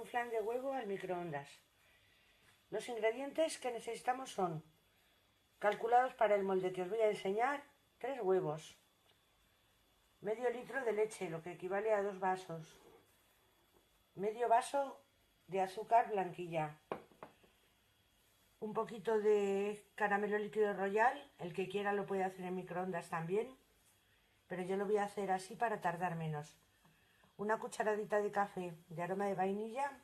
un flan de huevo al microondas. Los ingredientes que necesitamos son, calculados para el molde que os voy a enseñar, 3 huevos, medio litro de leche, lo que equivale a 2 vasos, medio vaso de azúcar blanquilla, un poquito de caramelo líquido royal, el que quiera lo puede hacer en microondas también, pero yo lo voy a hacer así para tardar menos. Una cucharadita de café de aroma de vainilla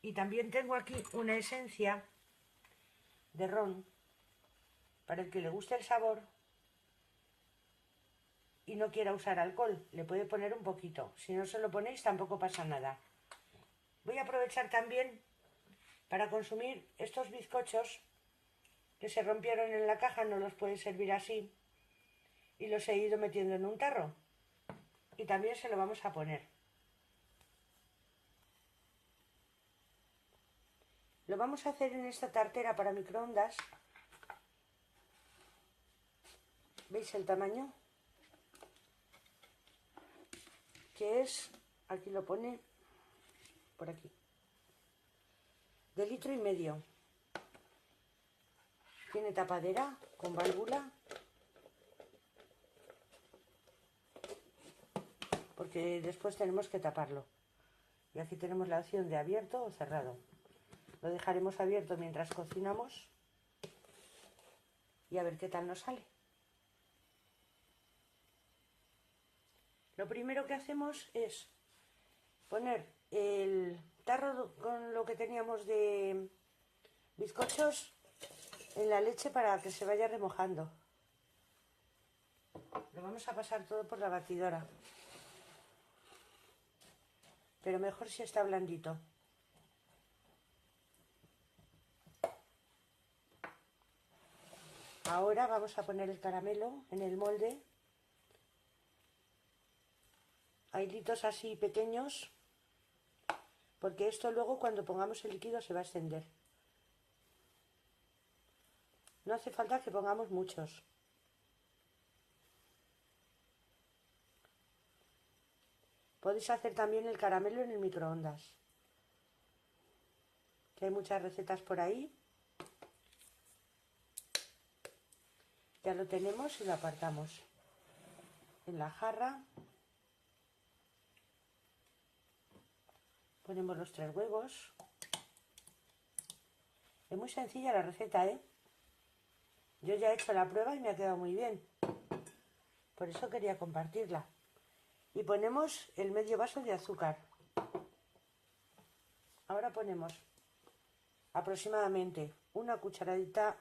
y también tengo aquí una esencia de ron para el que le guste el sabor y no quiera usar alcohol, le puede poner un poquito. Si no se lo ponéis tampoco pasa nada. Voy a aprovechar también para consumir estos bizcochos que se rompieron en la caja, no los puede servir así, y los he ido metiendo en un tarro y también se lo vamos a poner. Lo vamos a hacer en esta tartera para microondas. ¿Veis el tamaño? Que es, aquí lo pone, por aquí, de 1,5 litros. Tiene tapadera con válvula, porque después tenemos que taparlo. Y aquí tenemos la opción de abierto o cerrado. Lo dejaremos abierto mientras cocinamos y a ver qué tal nos sale. Lo primero que hacemos es poner el tarro con lo que teníamos de bizcochos en la leche para que se vaya remojando. Lo vamos a pasar todo por la batidora, pero mejor si está blandito. Ahora vamos a poner el caramelo en el molde. Hay hilitos así pequeños, porque esto luego cuando pongamos el líquido se va a extender. No hace falta que pongamos muchos. Podéis hacer también el caramelo en el microondas, que hay muchas recetas por ahí. Ya lo tenemos y lo apartamos en la jarra. Ponemos los 3 huevos. Es muy sencilla la receta, ¿eh? Yo ya he hecho la prueba y me ha quedado muy bien. Por eso quería compartirla. Y ponemos el medio vaso de azúcar. Ahora ponemos aproximadamente una cucharadita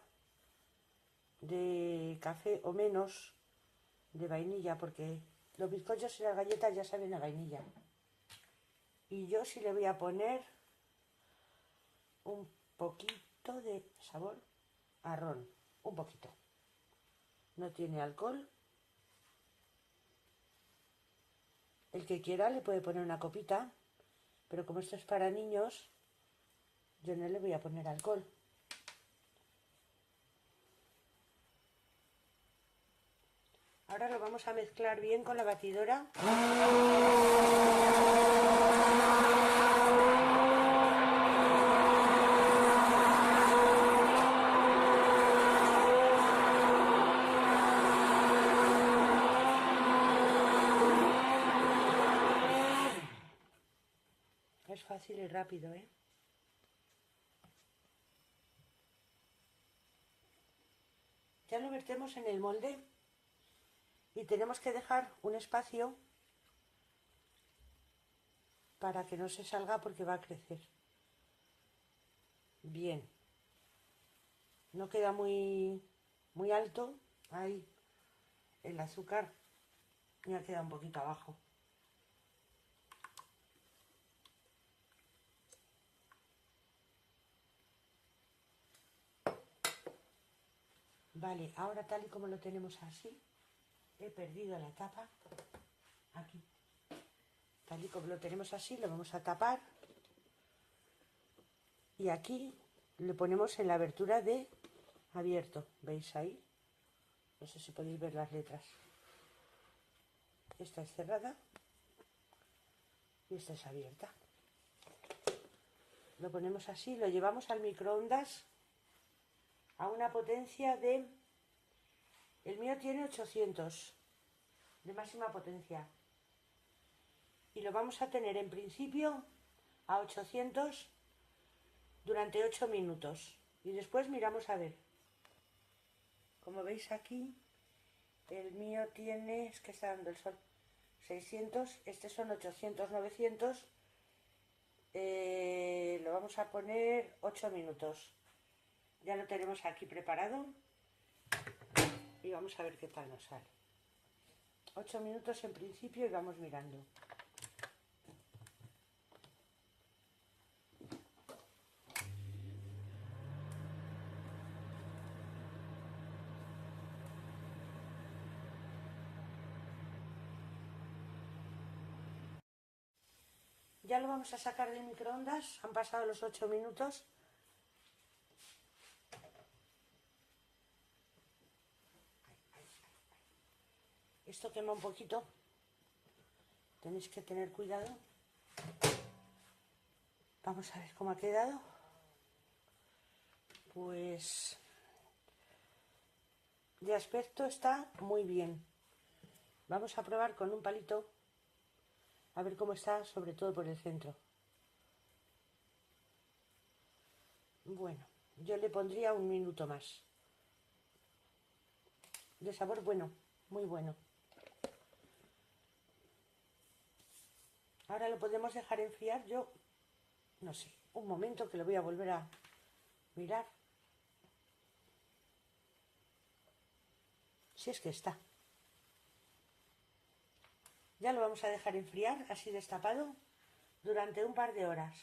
de café o menos de vainilla, porque los bizcochos y las galletas ya saben a vainilla. Y yo sí le voy a poner un poquito de sabor a ron, un poquito. No tiene alcohol. El que quiera le puede poner una copita, pero como esto es para niños, yo no le voy a poner alcohol. Ahora lo vamos a mezclar bien con la batidora. Es fácil y rápido, ¿eh? Ya lo vertemos en el molde y tenemos que dejar un espacio para que no se salga porque va a crecer. Bien. No queda muy alto. Ahí el azúcar ya queda un poquito abajo. Vale, ahora tal y como lo tenemos así, he perdido la tapa. Aquí. Tal y como lo tenemos así, lo vamos a tapar. Y aquí le ponemos en la abertura de abierto. ¿Veis ahí? No sé si podéis ver las letras. Esta es cerrada y esta es abierta. Lo ponemos así, lo llevamos al microondas a una potencia de... El mío tiene 800 de máxima potencia. Y lo vamos a tener en principio a 800 durante 8 minutos. Y después miramos a ver. Como veis aquí, el mío tiene, es que está dando el sol, 600, estos son 800, 900. Lo vamos a poner 8 minutos. Ya lo tenemos aquí preparado y vamos a ver qué tal nos sale. 8 minutos en principio y vamos mirando. Ya lo vamos a sacar del microondas, han pasado los 8 minutos. Esto quema un poquito, tenéis que tener cuidado. Vamos a ver cómo ha quedado. Pues de aspecto está muy bien. Vamos a probar con un palito a ver cómo está, sobre todo por el centro. Bueno, yo le pondría 1 minuto más. De sabor bueno, muy bueno. Ahora lo podemos dejar enfriar. Yo no sé, un momento que lo voy a volver a mirar. Si es que está. Ya lo vamos a dejar enfriar así destapado durante un par de horas.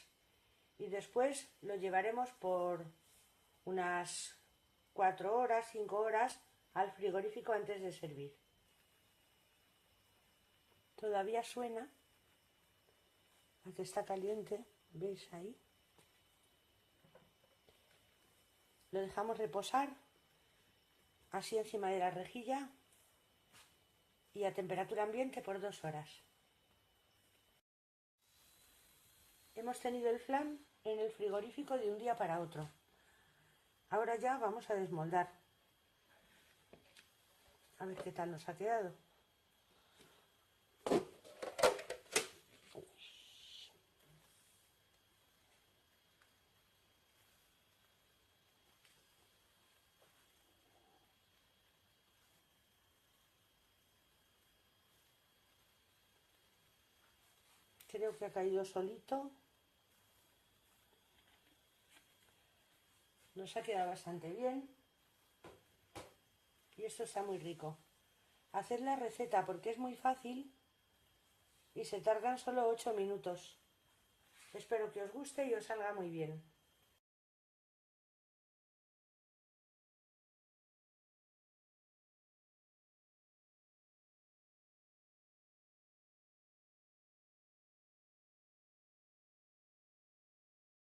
Y después lo llevaremos por unas 4 horas, 5 horas al frigorífico antes de servir. Todavía suena, a que está caliente, ¿veis ahí? Lo dejamos reposar así encima de la rejilla y a temperatura ambiente por 2 horas. Hemos tenido el flan en el frigorífico de un día para otro. Ahora ya vamos a desmoldar. A ver qué tal nos ha quedado. Creo que ha caído solito. Nos ha quedado bastante bien. Y esto está muy rico. Haced la receta porque es muy fácil y se tardan solo 8 minutos. Espero que os guste y os salga muy bien.